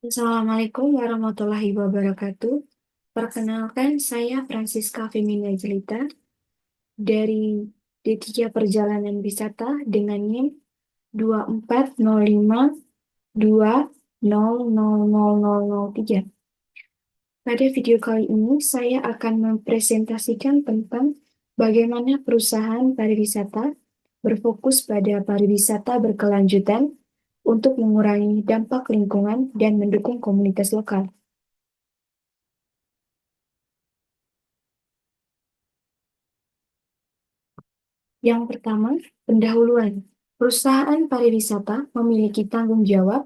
Assalamualaikum warahmatullahi wabarakatuh. Perkenalkan, saya Francisca Femina Jelita dari D3 Perjalanan Wisata dengan NIM 240520000003. Pada video kali ini, saya akan mempresentasikan tentang bagaimana perusahaan pariwisata berfokus pada pariwisata berkelanjutan untuk mengurangi dampak lingkungan dan mendukung komunitas lokal. Yang pertama, pendahuluan. Perusahaan pariwisata memiliki tanggung jawab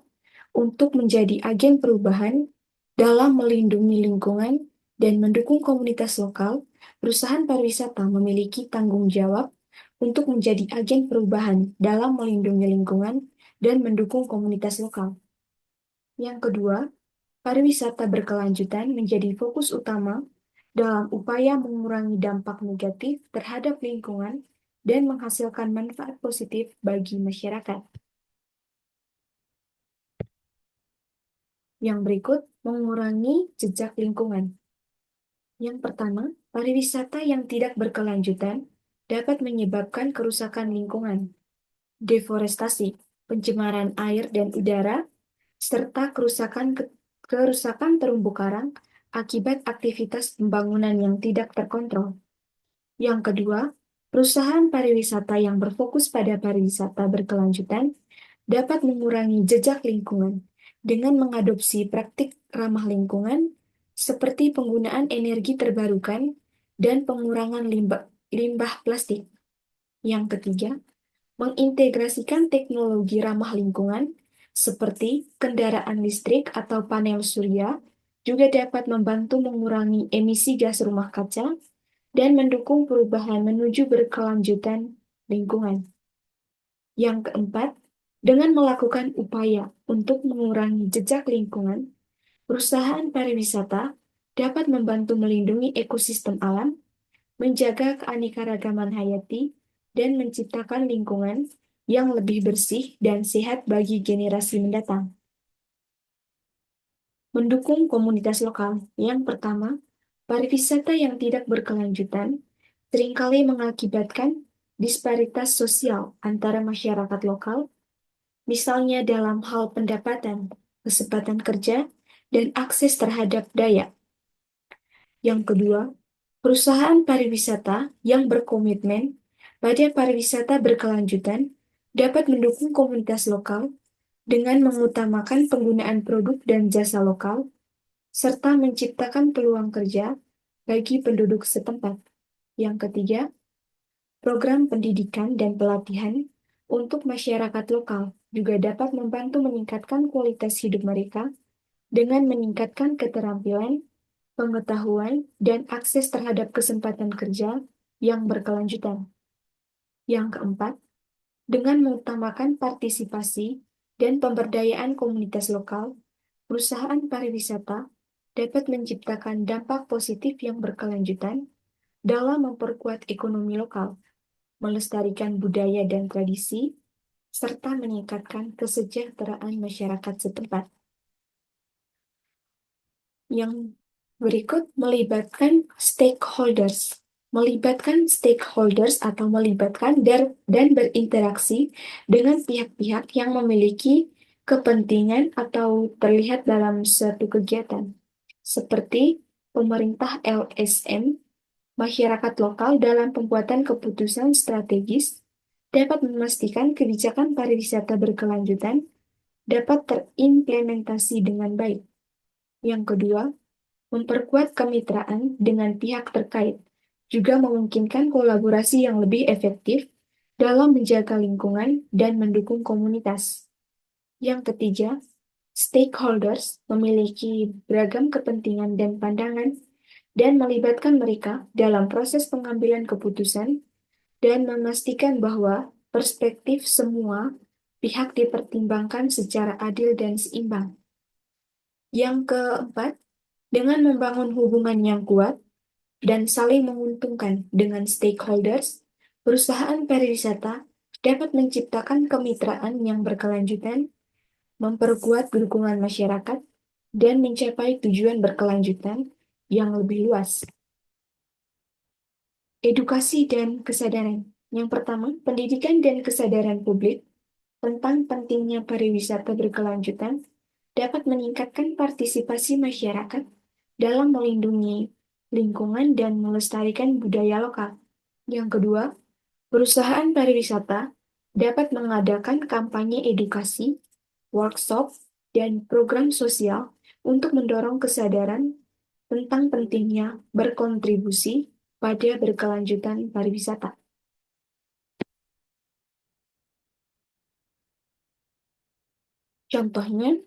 untuk menjadi agen perubahan dalam melindungi lingkungan dan mendukung komunitas lokal. Perusahaan pariwisata memiliki tanggung jawab untuk menjadi agen perubahan dalam melindungi lingkungan dan mendukung komunitas lokal. Yang kedua, pariwisata berkelanjutan menjadi fokus utama dalam upaya mengurangi dampak negatif terhadap lingkungan dan menghasilkan manfaat positif bagi masyarakat. Yang berikut, mengurangi jejak lingkungan. Yang pertama, pariwisata yang tidak berkelanjutan dapat menyebabkan kerusakan lingkungan, deforestasi, pencemaran air dan udara, serta kerusakan terumbu karang akibat aktivitas pembangunan yang tidak terkontrol. Yang kedua, perusahaan pariwisata yang berfokus pada pariwisata berkelanjutan dapat mengurangi jejak lingkungan dengan mengadopsi praktik ramah lingkungan seperti penggunaan energi terbarukan dan pengurangan limbah plastik. Yang ketiga, mengintegrasikan teknologi ramah lingkungan seperti kendaraan listrik atau panel surya juga dapat membantu mengurangi emisi gas rumah kaca dan mendukung perubahan menuju berkelanjutan lingkungan. Yang keempat, dengan melakukan upaya untuk mengurangi jejak lingkungan, perusahaan pariwisata dapat membantu melindungi ekosistem alam, menjaga keanekaragaman hayati, dan menciptakan lingkungan yang lebih bersih dan sehat bagi generasi mendatang. Mendukung komunitas lokal. Yang pertama, pariwisata yang tidak berkelanjutan seringkali mengakibatkan disparitas sosial antara masyarakat lokal, misalnya dalam hal pendapatan, kesempatan kerja, dan akses terhadap daya. Yang kedua, perusahaan pariwisata yang berkomitmen pada pariwisata berkelanjutan dapat mendukung komunitas lokal dengan mengutamakan penggunaan produk dan jasa lokal, serta menciptakan peluang kerja bagi penduduk setempat. Yang ketiga, program pendidikan dan pelatihan untuk masyarakat lokal juga dapat membantu meningkatkan kualitas hidup mereka dengan meningkatkan keterampilan, pengetahuan, dan akses terhadap kesempatan kerja yang berkelanjutan. Yang keempat, dengan mengutamakan partisipasi dan pemberdayaan komunitas lokal, perusahaan pariwisata dapat menciptakan dampak positif yang berkelanjutan dalam memperkuat ekonomi lokal, melestarikan budaya dan tradisi, serta meningkatkan kesejahteraan masyarakat setempat. Yang berikut melibatkan stakeholders atau melibatkan dan berinteraksi dengan pihak-pihak yang memiliki kepentingan atau terlihat dalam suatu kegiatan, seperti pemerintah LSM, masyarakat lokal dalam pembuatan keputusan strategis, dapat memastikan kebijakan pariwisata berkelanjutan dapat terimplementasi dengan baik. Yang kedua, memperkuat kemitraan dengan pihak terkait, juga memungkinkan kolaborasi yang lebih efektif dalam menjaga lingkungan dan mendukung komunitas. Yang ketiga, stakeholders memiliki beragam kepentingan dan pandangan dan melibatkan mereka dalam proses pengambilan keputusan dan memastikan bahwa perspektif semua pihak dipertimbangkan secara adil dan seimbang. Yang keempat, dengan membangun hubungan yang kuat dan saling menguntungkan dengan stakeholders, perusahaan pariwisata dapat menciptakan kemitraan yang berkelanjutan, memperkuat dukungan masyarakat, dan mencapai tujuan berkelanjutan yang lebih luas. Edukasi dan kesadaran. Yang pertama, pendidikan dan kesadaran publik tentang pentingnya pariwisata berkelanjutan dapat meningkatkan partisipasi masyarakat dalam melindungi lingkungan dan melestarikan budaya lokal. Yang kedua, perusahaan pariwisata dapat mengadakan kampanye edukasi, workshop, dan program sosial untuk mendorong kesadaran tentang pentingnya berkontribusi pada berkelanjutan pariwisata. Contohnya,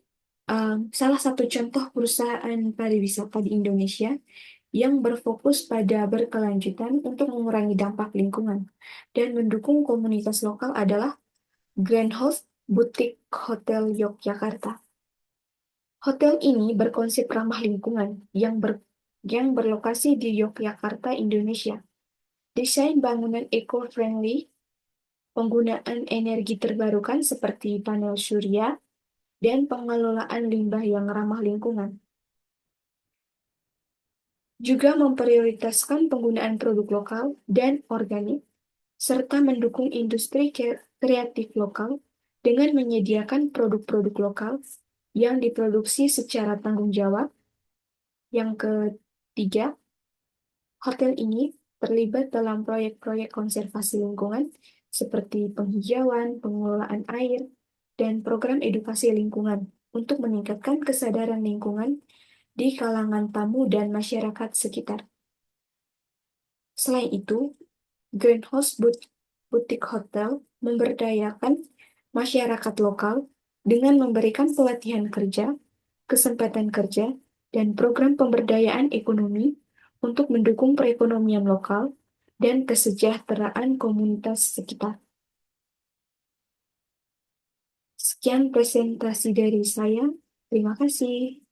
salah satu contoh perusahaan pariwisata di Indonesia yang berfokus pada berkelanjutan untuk mengurangi dampak lingkungan dan mendukung komunitas lokal adalah Grand Host Boutique Hotel Yogyakarta. Hotel ini berkonsep ramah lingkungan yang berlokasi di Yogyakarta, Indonesia. Desain bangunan eco-friendly, penggunaan energi terbarukan seperti panel surya, dan pengelolaan limbah yang ramah lingkungan. Juga memprioritaskan penggunaan produk lokal dan organik, serta mendukung industri kreatif lokal dengan menyediakan produk-produk lokal yang diproduksi secara tanggung jawab. Yang ketiga, hotel ini terlibat dalam proyek-proyek konservasi lingkungan seperti penghijauan, pengelolaan air, dan program edukasi lingkungan untuk meningkatkan kesadaran lingkungan di kalangan tamu dan masyarakat sekitar. Selain itu, Grand Host Boutique Hotel memberdayakan masyarakat lokal dengan memberikan pelatihan kerja, kesempatan kerja, dan program pemberdayaan ekonomi untuk mendukung perekonomian lokal dan kesejahteraan komunitas sekitar. Sekian presentasi dari saya. Terima kasih.